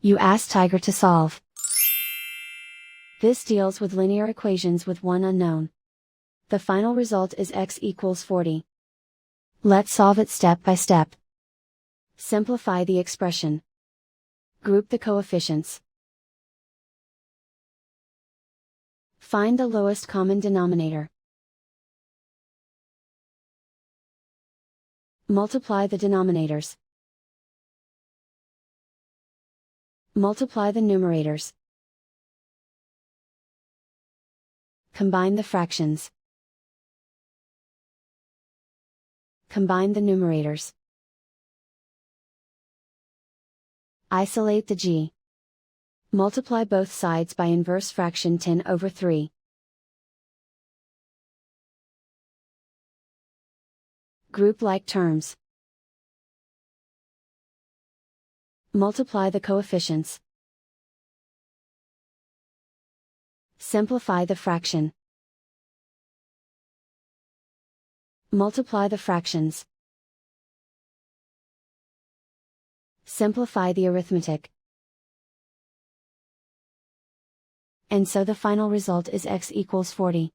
You ask Tiger to solve. This deals with linear equations with one unknown. The final result is x equals 40. Let's solve it step by step. Simplify the expression. Group the coefficients. Find the lowest common denominator. Multiply the denominators. Multiply the numerators. Combine the fractions. Combine the numerators. Isolate the g. Multiply both sides by inverse fraction 10/3. Group like terms. Multiply the coefficients. Simplify the fraction. Multiply the fractions. Simplify the arithmetic. And so the final result is x equals 40.